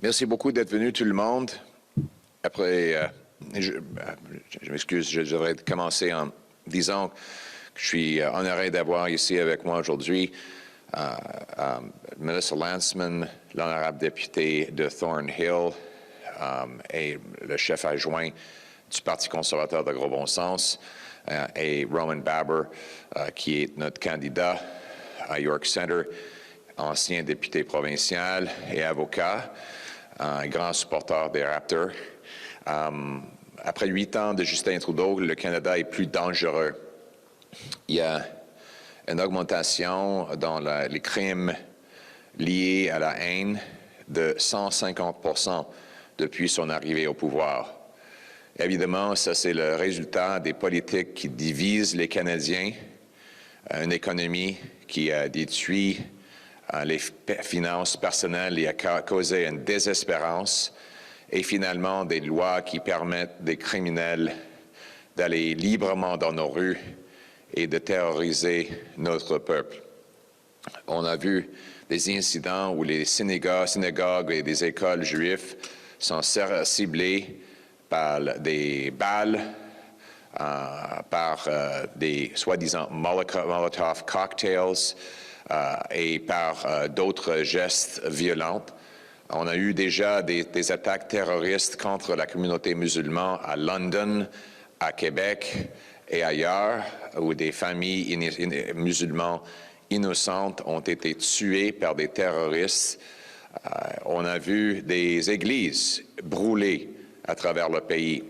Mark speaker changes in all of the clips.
Speaker 1: Merci beaucoup d'être venu, tout le monde. Après, je m'excuse, je devrais commencer en disant que je suis honoré d'avoir ici avec moi aujourd'hui Melissa Lantsman, l'honorable député de Thornhill et le chef adjoint du Parti conservateur de gros bon sens, et Roman Baber, qui est notre candidat à York Centre, ancien député provincial et avocat, un grand supporter des Raptors. Après 8 ans de Justin Trudeau, le Canada est plus dangereux. Il y a une augmentation dans les crimes liés à la haine de 150% depuis son arrivée au pouvoir. Évidemment, ça c'est le résultat des politiques qui divisent les Canadiens, une économie qui a détruit les finances personnelles et a causé une désespérance, et finalement des lois qui permettent des criminels d'aller librement dans nos rues et de terroriser notre peuple. On a vu des incidents où les synagogues et des écoles juives sont ciblées par des balles, par des soi-disant Molotov cocktails et par d'autres gestes violents. On a eu déjà des attaques terroristes contre la communauté musulmane à London, à Québec et ailleurs, où des familles musulmanes innocentes ont été tuées par des terroristes. On a vu des églises brûlées à travers le pays.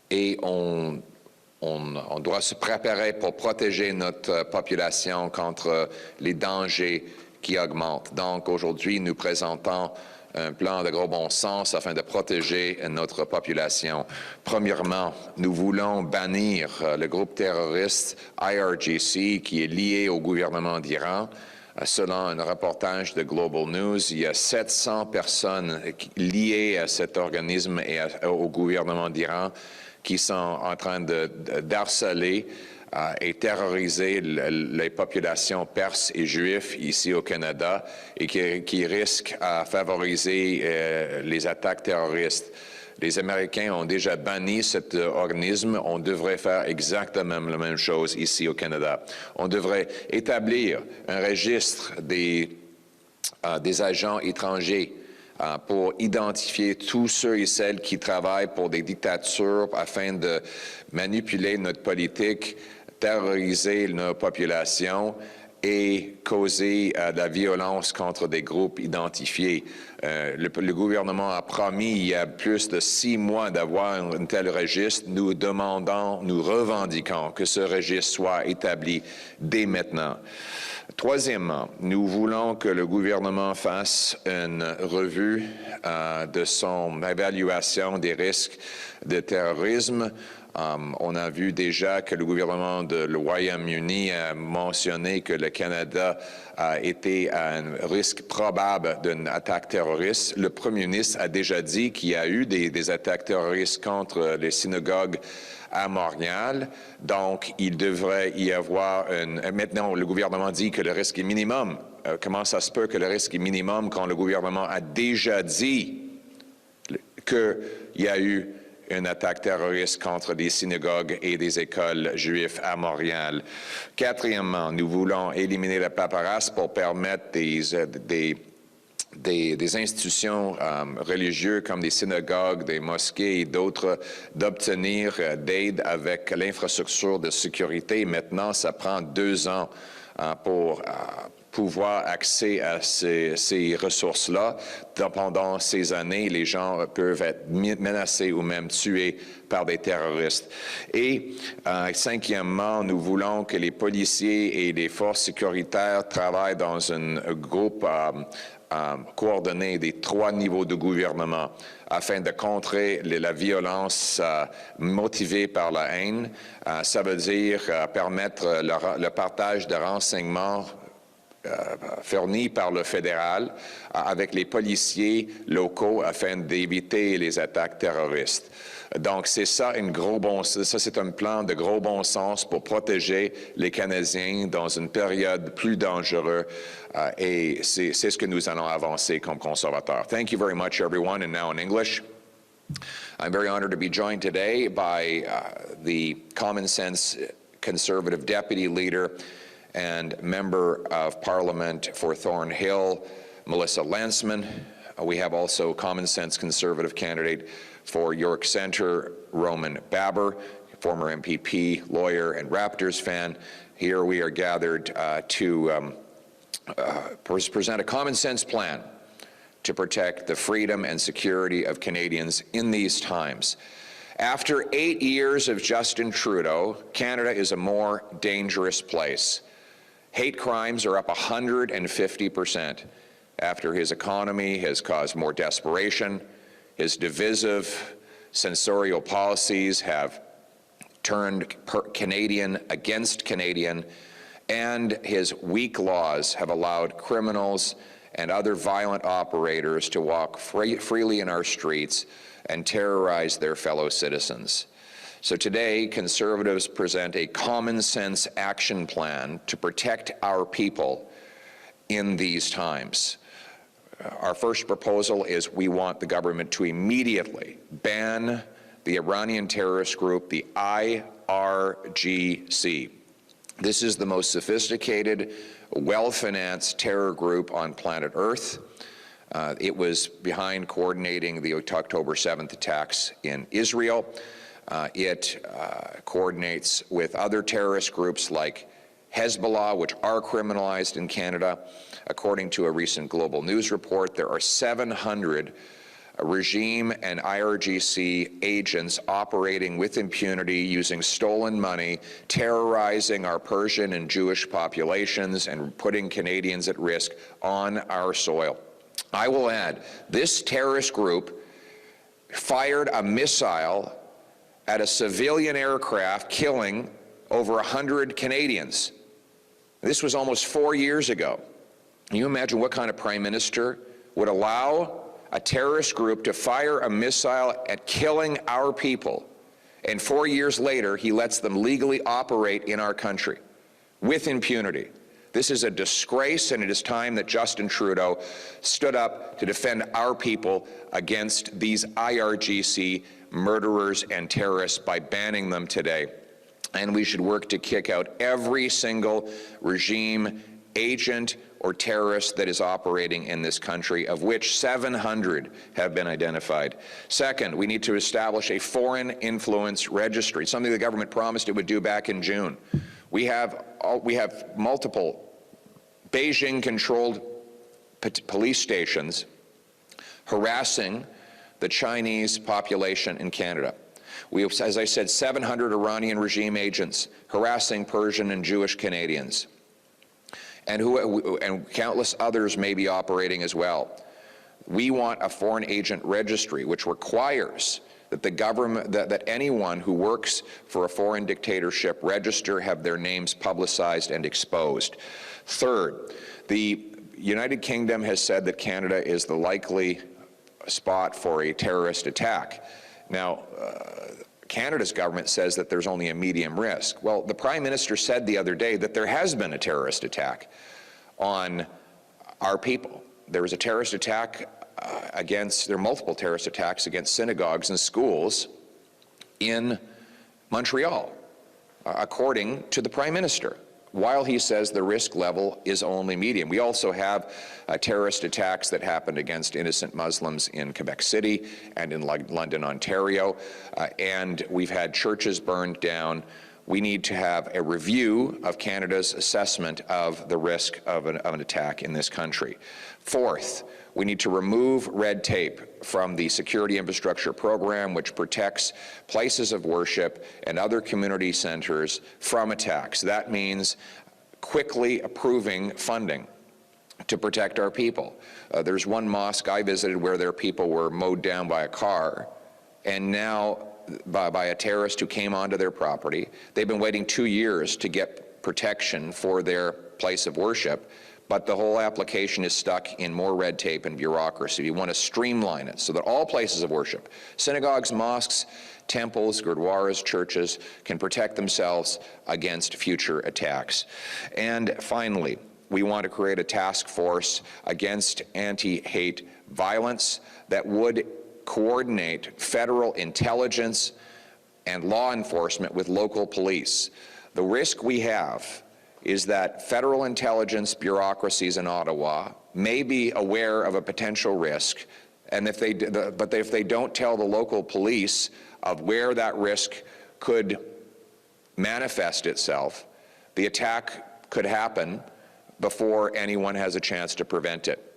Speaker 1: Et on doit se préparer pour protéger notre population contre les dangers qui augmentent. Donc, aujourd'hui, nous présentons un plan de gros bon sens afin de protéger notre population. Premièrement, nous voulons bannir le groupe terroriste IRGC qui est lié au gouvernement d'Iran. Selon un reportage de Global News, il y a 700 personnes liées à cet organisme et au gouvernement d'Iran qui sont en train d'harceler et terroriser les populations perses et juives ici au Canada et qui risquent à favoriser les attaques terroristes. Les Américains ont déjà banni cet organisme. On devrait faire exactement la même chose ici au Canada. On devrait établir un registre des agents étrangers pour identifier tous ceux et celles qui travaillent pour des dictatures afin de manipuler notre politique, terroriser nos populations et causer de la violence contre des groupes identifiés. Le gouvernement a promis il y a plus de 6 mois d'avoir un tel registre. Nous demandons, nous revendiquons que ce registre soit établi dès maintenant. Troisièmement, nous voulons que le gouvernement fasse une revue de son évaluation des risques de terrorisme. On a vu déjà que le gouvernement de le Royaume-Uni a mentionné que le Canada a été à un risque probable d'une attaque terroriste. Le premier ministre a déjà dit qu'il y a eu des attaques terroristes contre les synagogues à Montréal. Donc, il devrait y avoir maintenant, le gouvernement dit que le risque est minimum. Comment ça se peut que le risque est minimum quand le gouvernement a déjà dit qu'il y a eu une attaque terroriste contre des synagogues et des écoles juives à Montréal? Quatrièmement, nous voulons éliminer la paperasse pour permettre des institutions religieuses comme des synagogues, des mosquées et d'autres d'obtenir d'aide avec l'infrastructure de sécurité. Maintenant, ça prend 2 ans pour pouvoir accéder à ces ressources-là. Pendant ces années, les gens peuvent être menacés ou même tués par des terroristes. Et cinquièmement, nous voulons que les policiers et les forces sécuritaires travaillent dans un groupe coordonné des 3 niveaux de gouvernement afin de contrer la violence motivée par la haine. Ça veut dire permettre le partage de renseignements fournis par le fédéral avec les policiers locaux afin d'éviter les attaques terroristes. Donc, c'est ça, ça c'est un plan de gros bon sens pour protéger les Canadiens dans une période plus dangereuse et c'est ce que nous allons avancer comme conservateurs. Thank you very much, everyone, and now in English. I'm very honored to be joined today by the Common Sense Conservative Deputy Leader and Member of Parliament for Thornhill, Melissa Lantsman. We have also Common Sense Conservative candidate for York Centre, Roman Baber, former MPP, lawyer, and Raptors fan. Here we are gathered to present a common sense plan to protect the freedom and security of Canadians in these times. After 8 years of Justin Trudeau, Canada is a more dangerous place. Hate crimes are up 150% after his economy has caused more desperation. His divisive, censorial policies have turned Canadian against Canadian, and his weak laws have allowed criminals and other violent operators to walk freely in our streets and terrorize their fellow citizens. So today, Conservatives present a common sense action plan to protect our people in these times. Our first proposal is we want the government to immediately ban the Iranian terrorist group, the IRGC. This is the most sophisticated, well-financed terror group on planet Earth. It was behind coordinating the October 7th attacks in Israel. It coordinates with other terrorist groups like Hezbollah, which are criminalized in Canada. According to a recent Global News report, there are 700 regime and IRGC agents operating with impunity, using stolen money, terrorizing our Persian and Jewish populations, and putting Canadians at risk on our soil. I will add, this terrorist group fired a missile at a civilian aircraft, killing over 100 Canadians. This was almost 4 years ago. Can you imagine what kind of prime minister would allow a terrorist group to fire a missile at killing our people, and 4 years later he lets them legally operate in our country with impunity? This is a disgrace, and it is time that Justin Trudeau stood up to defend our people against these IRGC murderers and terrorists by banning them today. And we should work to kick out every single regime, agent, or terrorist that is operating in this country, of which 700 have been identified. Second, we need to establish a foreign influence registry, something the government promised it would do back in June. We have multiple Beijing-controlled police stations harassing the Chinese population in Canada. We have, as I said, 700 Iranian regime agents harassing Persian and Jewish Canadians, and countless others may be operating as well. We want a foreign agent registry, which requires that the government, that anyone who works for a foreign dictatorship register, have their names publicized and exposed. Third, the United Kingdom has said that Canada is the likely spot for a terrorist attack. Now, Canada's government says that there's only a medium risk. Well, the Prime Minister said the other day that there has been a terrorist attack on our people. There was a terrorist attack there are multiple terrorist attacks against synagogues and schools in Montreal, according to the Prime Minister, while he says the risk level is only medium. We also have terrorist attacks that happened against innocent Muslims in Quebec City and in London, Ontario, and we've had churches burned down. We need to have a review of Canada's assessment of the risk of an attack in this country. Fourth, we need to remove red tape from the Security Infrastructure Program, which protects places of worship and other community centers from attacks. That means quickly approving funding to protect our people. There's one mosque I visited where their people were mowed down by a car, and now by a terrorist who came onto their property. They've been waiting 2 years to get protection for their place of worship, but the whole application is stuck in more red tape and bureaucracy. We want to streamline it so that all places of worship, synagogues, mosques, temples, gurdwaras, churches, can protect themselves against future attacks. And finally, we want to create a task force against anti-hate violence that would coordinate federal intelligence and law enforcement with local police. The risk we have is that federal intelligence bureaucracies in Ottawa may be aware of a potential risk, and if they don't tell the local police of where that risk could manifest itself, the attack could happen before anyone has a chance to prevent it.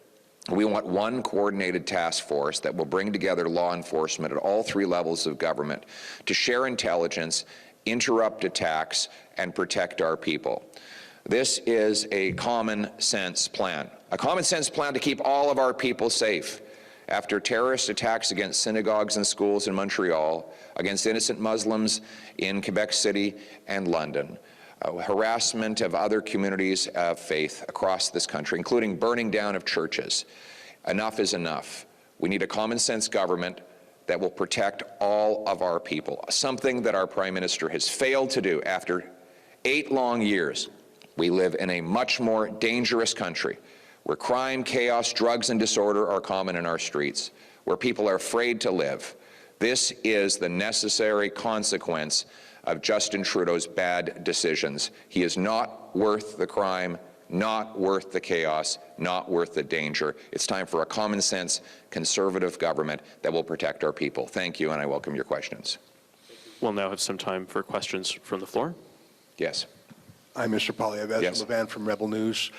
Speaker 1: We want one coordinated task force that will bring together law enforcement at all three levels of government to share intelligence, interrupt attacks, and protect our people. This is a common sense plan to keep all of our people safe. After terrorist attacks against synagogues and schools in Montreal, against innocent Muslims in Quebec City and London, harassment of other communities of faith across this country, including burning down of churches, enough is enough. We need a common sense government that will protect all of our people, something that our Prime Minister has failed to do after 8 long years. We live in a much more dangerous country where crime, chaos, drugs, and disorder are common in our streets, where people are afraid to live. This is the necessary consequence of Justin Trudeau's bad decisions. He is not worth the crime, not worth the chaos, not worth the danger. It's time for a common sense, conservative government that will protect our people. Thank you, and I welcome your questions.
Speaker 2: We'll now have some time for questions from the floor.
Speaker 1: Yes.
Speaker 3: Hi, Mr. Poilievre.
Speaker 1: Yes.
Speaker 3: Levan from Rebel News.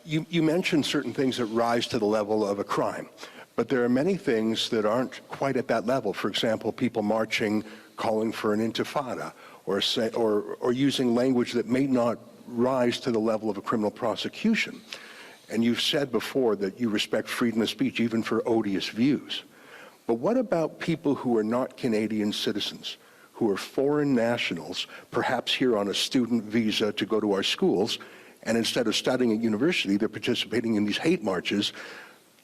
Speaker 3: You mentioned certain things that rise to the level of a crime, but there are many things that aren't quite at that level. For example, people marching, calling for an intifada, or using language that may not rise to the level of a criminal prosecution. And you've said before that you respect freedom of speech, even for odious views. But what about people who are not Canadian citizens, who are foreign nationals, perhaps here on a student visa to go to our schools, and instead of studying at university, they're participating in these hate marches,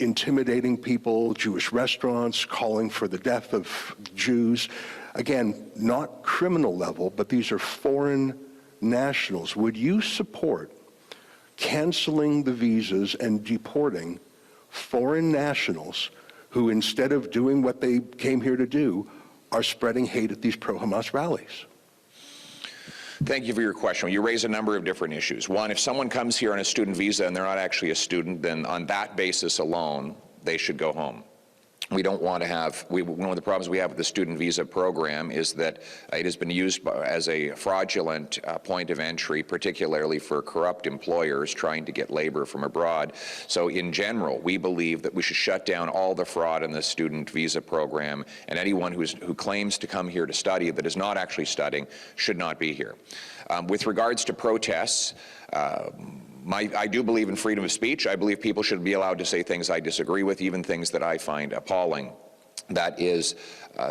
Speaker 3: intimidating people, Jewish restaurants, calling for the death of Jews. Again, not criminal level, but these are foreign nationals. Would you support canceling the visas and deporting foreign nationals who, instead of doing what they came here to do, are spreading hate at these pro-Hamas rallies?
Speaker 1: Thank you for your question. You raise a number of different issues. One, if someone comes here on a student visa and they're not actually a student, then on that basis alone, they should go home. We don't want to have, one of the problems we have with the student visa program is that it has been used as a fraudulent point of entry, particularly for corrupt employers trying to get labor from abroad. So in general, we believe that we should shut down all the fraud in the student visa program, and anyone who claims to come here to study that is not actually studying should not be here. With regards to protests, I do believe in freedom of speech. I believe people should be allowed to say things I disagree with, even things that I find appalling. That is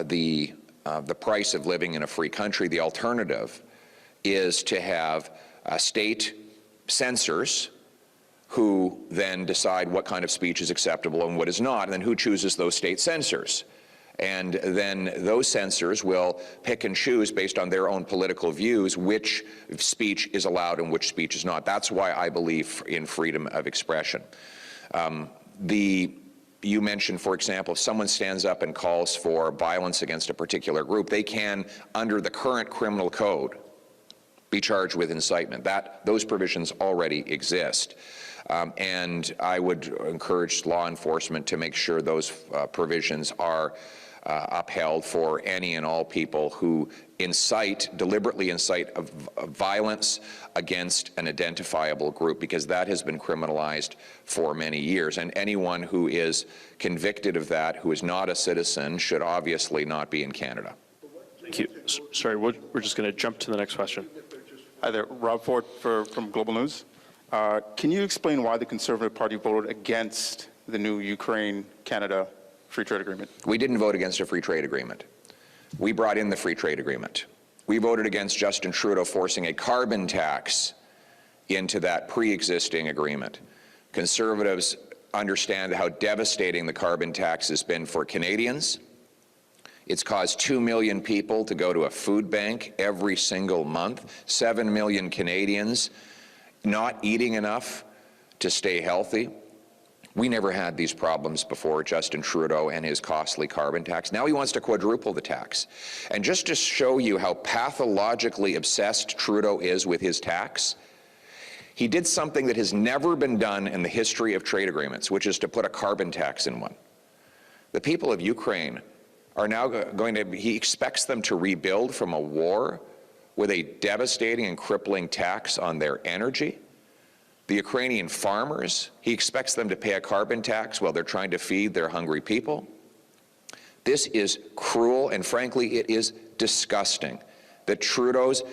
Speaker 1: the price of living in a free country. The alternative is to have state censors who then decide what kind of speech is acceptable and what is not, and then who chooses those state censors. And then those censors will pick and choose based on their own political views which speech is allowed and which speech is not. That's why I believe in freedom of expression. You mentioned, for example, if someone stands up and calls for violence against a particular group, they can, under the current criminal code, be charged with incitement. Those provisions already exist. And I would encourage law enforcement to make sure those provisions are upheld for any and all people who deliberately incite violence against an identifiable group, because that has been criminalized for many years. And anyone who is convicted of that, who is not a citizen, should obviously not be in Canada.
Speaker 2: Thank you. Sorry, we're just going to jump to the next question.
Speaker 4: Hi there, Rob Ford from Global News. Can you explain why the Conservative Party voted against the new Ukraine-Canada free trade agreement?
Speaker 1: We didn't vote against a free trade agreement. We brought in the free trade agreement. We voted against Justin Trudeau forcing a carbon tax into that pre-existing agreement. Conservatives understand how devastating the carbon tax has been for Canadians. It's caused 2 million people to go to a food bank every single month, 7 million Canadians not eating enough to stay healthy. We never had these problems before Justin Trudeau and his costly carbon tax. Now he wants to quadruple the tax. And just to show you how pathologically obsessed Trudeau is with his tax, he did something that has never been done in the history of trade agreements, which is to put a carbon tax in one. The people of Ukraine are now going to, he expects them to rebuild from a war with a devastating and crippling tax on their energy. The Ukrainian farmers, he expects them to pay a carbon tax while they're trying to feed their hungry people. This is cruel, and frankly, it is disgusting that Trudeau's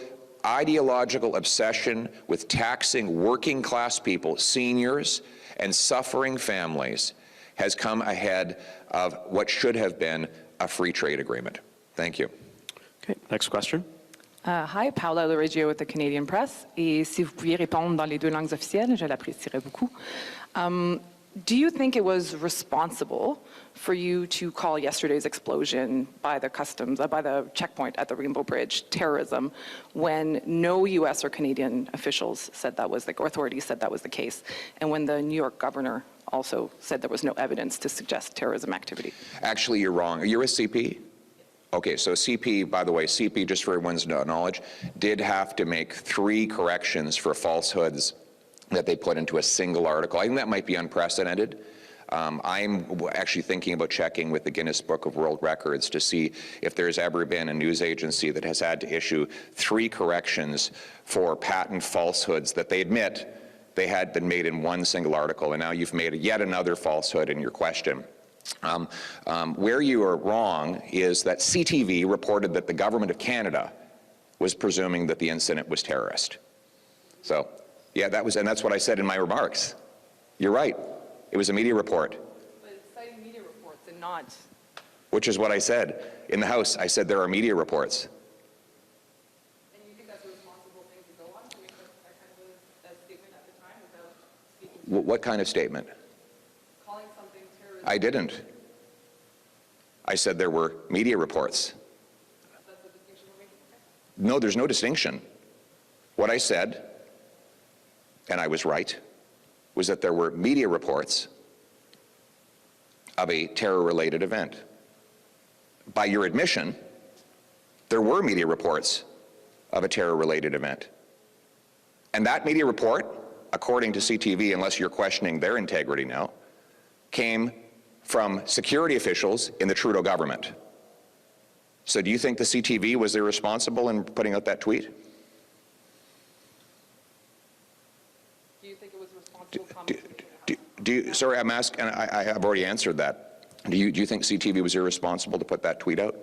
Speaker 1: ideological obsession with taxing working class people, seniors, and suffering families has come ahead of what should have been a free trade agreement. Thank you.
Speaker 2: Okay, next question.
Speaker 5: Hi, Paula Loregio with the Canadian Press. Et si vous pouviez répondre dans les deux langues officielles, je l'apprécierais beaucoup. Do you think it was responsible for you to call yesterday's explosion by the customs, by the checkpoint at the Rainbow Bridge, terrorism, when no U.S. or Canadian officials said that was or authorities said that was the case, and when the New York governor also said there was no evidence to suggest terrorism activity?
Speaker 1: Actually, you're wrong. You're a CP? Okay, so CP, by the way, CP, just for everyone's knowledge, did have to make 3 corrections for falsehoods that they put into a single article. I think that might be unprecedented. I'm actually thinking about checking with the Guinness Book of World Records to see if there's ever been a news agency that has had to issue 3 corrections for patent falsehoods that they admit they had been made in one single article, and now you've made yet another falsehood in your question. Where you are wrong is that CTV reported that the government of Canada was presuming that the incident was terrorist. So, yeah, and that's what I said in my remarks. You're right. It was a media report.
Speaker 5: But it's citing media reports and not...
Speaker 1: Which is what I said. In the House, I said there are media reports.
Speaker 5: And you think that's a responsible thing to go on, to make that kind of a statement at the time without speaking?
Speaker 1: What kind of statement?
Speaker 5: Calling something terrorism?
Speaker 1: I didn't. I said there were media reports.
Speaker 5: That's the distinction we're making?
Speaker 1: No, there's no distinction. What I said, and I was right, was that there were media reports of a terror-related event. By your admission, there were media reports of a terror-related event. And that media report, according to CTV, unless you're questioning their integrity now, came from security officials in the Trudeau government. So do you think the CTV was irresponsible in putting out that tweet?
Speaker 5: Do you think it was responsible?
Speaker 1: Sorry, I'm asking, and I have already answered that. Do you think CTV was irresponsible to put that tweet out?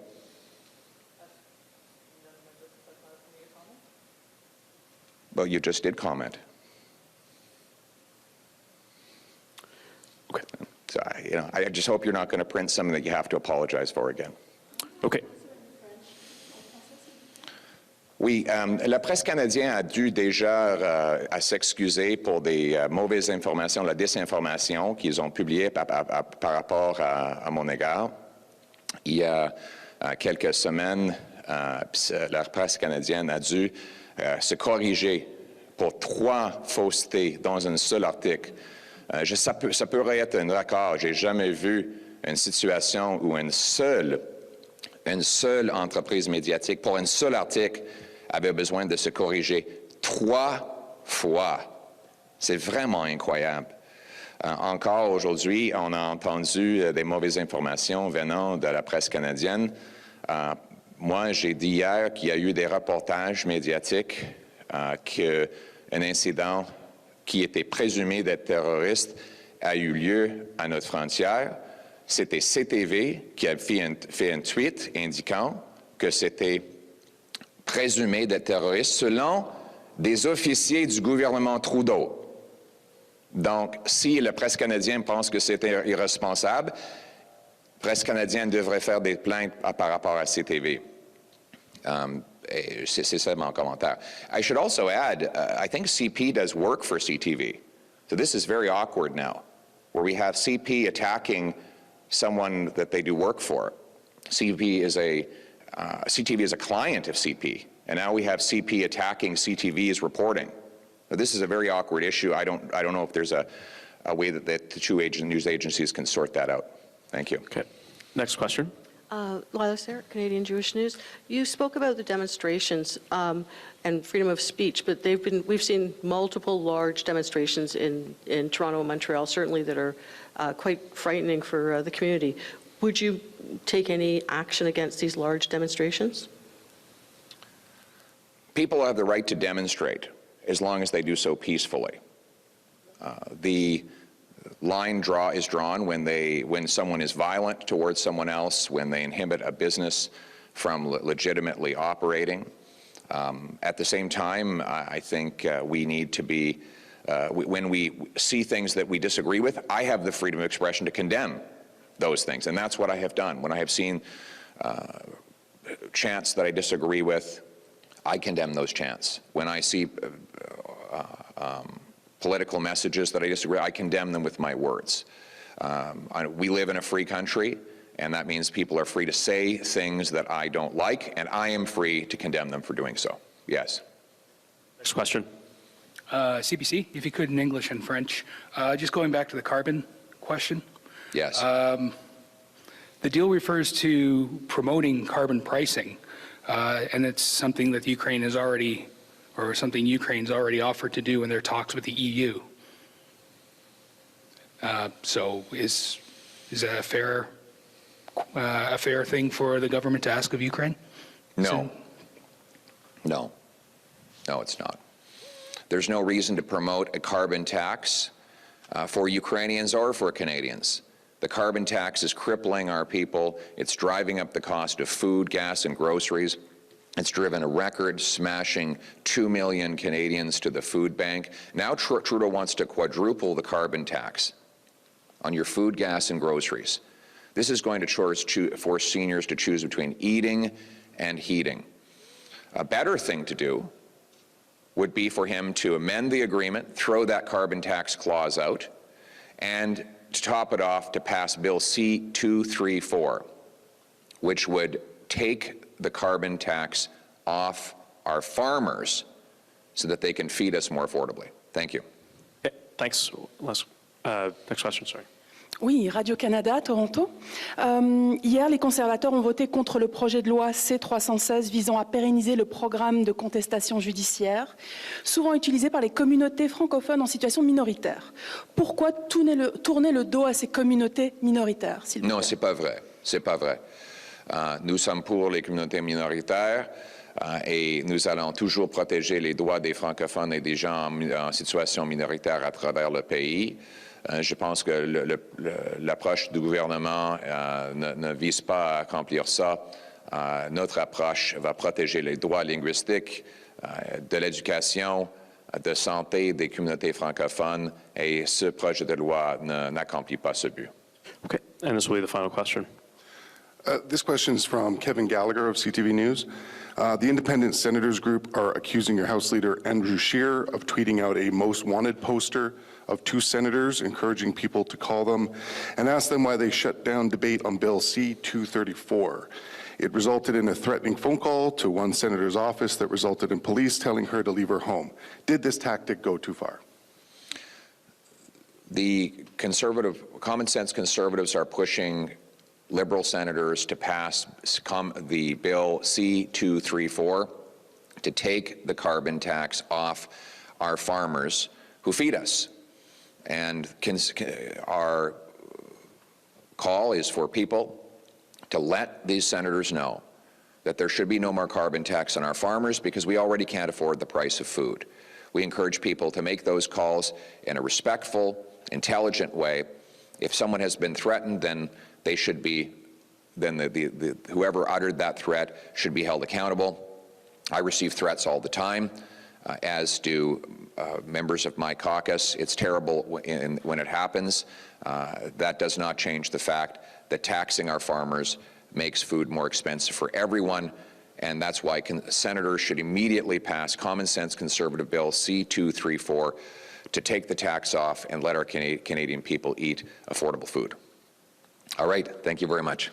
Speaker 1: Well, you just did comment.
Speaker 2: Okay.
Speaker 1: So, I just hope you're not going to print something that you have to apologize for again.
Speaker 2: Okay.
Speaker 1: Oui, la presse canadienne a dû déjà à s'excuser pour des mauvaises informations, la désinformation qu'ils ont publiée par rapport à mon égard. Il y a quelques semaines, la presse canadienne a dû se corriger pour 3 faussetés dans un seul article. Ça pourrait être un record. J'ai jamais vu une situation où une seule entreprise médiatique, pour un seul article, avait besoin de se corriger 3 fois. C'est vraiment incroyable. Encore aujourd'hui, on a entendu des mauvaises informations venant de la presse canadienne. Moi, j'ai dit hier qu'il y a eu des reportages médiatiques qu'un incident qui était présumé d'être terroriste a eu lieu à notre frontière. C'était CTV qui a fait un tweet indiquant que c'était présumé d'être terroriste selon des officiers du gouvernement Trudeau. Donc, si la presse canadienne pense que c'est irresponsable, la presse canadienne devrait faire des plaintes par rapport à CTV. c'est ça mon commentaire. I should also add, I think CP does work for CTV. So this is very awkward now, where we have CP attacking someone that they do work for. CTV is a client of CP, and now we have CP attacking CTV's reporting. Now, this is a very awkward issue. I don't know if there's a way that the two news agencies can sort that out. Thank you.
Speaker 2: Okay. Next question.
Speaker 6: Lila Sarah, Canadian Jewish News. You spoke about the demonstrations and freedom of speech, but we've seen multiple large demonstrations in Toronto and Montreal, certainly that are quite frightening for the community. Would you take any action against these large demonstrations?
Speaker 1: People have the right to demonstrate as long as they do so peacefully. The line is drawn when someone is violent towards someone else, when they inhibit a business from legitimately operating. At the same time, I think we need to be, when we see things that we disagree with, I have the freedom of expression to condemn those things, and that's what I have done. When I have seen chants that I disagree with, I condemn those chants. When I see political messages that I disagree, I condemn them with my words. We live in a free country, and that means people are free to say things that I don't like, and I am free to condemn them for doing so. Yes.
Speaker 2: Next question.
Speaker 7: CBC, if you could, in English and French. Just going back to the carbon question.
Speaker 1: Yes.
Speaker 7: The deal refers to promoting carbon pricing, and it's something that Ukraine has already, or something Ukraine's already offered to do in their talks with the EU. So is that a fair thing for the government to ask of Ukraine?
Speaker 1: No. No. No, it's not. There's no reason to promote a carbon tax for Ukrainians or for Canadians. The carbon tax is crippling our people. It's driving up the cost of food, gas, and groceries. It's driven a record-smashing 2 million Canadians to the food bank. Now Trudeau wants to quadruple the carbon tax on your food, gas, and groceries. This is going to force seniors to choose between eating and heating. A better thing to do would be for him to amend the agreement, throw that carbon tax clause out, and to top it off, to pass Bill C-234, which would take the carbon tax off our farmers so that they can feed us more affordably. Thank you.
Speaker 2: Okay, thanks. Next question, sorry.
Speaker 8: Oui, Radio-Canada, Toronto. Hier, les conservateurs ont voté contre le projet de loi C-316 visant à pérenniser le programme de contestation judiciaire, souvent utilisé par les communautés francophones en situation minoritaire. Pourquoi tourner le dos à ces communautés minoritaires, s'il vous plaît?
Speaker 1: Non, c'est pas vrai. C'est pas vrai. Nous sommes pour les communautés minoritaires et nous allons toujours protéger les droits des francophones et des gens en situation minoritaire à travers le pays. Je pense que l'approche du gouvernement ne vise pas à accomplir ça. Notre approche va protéger les droits linguistiques, de l'éducation, de santé des communautés francophones, et ce projet de loi n'accomplit pas ce but.
Speaker 2: Okay, and this will be the final question.
Speaker 9: This question is from Kevin Gallagher of CTV News. The Independent Senators Group are accusing your House Leader Andrew Scheer of tweeting out a most wanted poster of two senators, encouraging people to call them and ask them why they shut down debate on Bill C-234. It resulted in a threatening phone call to one senator's office that resulted in police telling her to leave her home. Did this tactic go too far?
Speaker 1: The common sense conservatives are pushing Liberal senators to pass the Bill C-234 to take the carbon tax off our farmers who feed us. And our call is for people to let these senators know that there should be no more carbon tax on our farmers because we already can't afford the price of food. We encourage people to make those calls in a respectful, intelligent way. If someone has been threatened, then they should be, whoever uttered that threat should be held accountable. I receive threats all the time, as do members of my caucus. It's terrible when it happens. That does not change the fact that taxing our farmers makes food more expensive for everyone, And that's why senators should immediately pass common sense conservative bill C-234 to take the tax off and let our Canadian people eat affordable food. All right, thank you very much.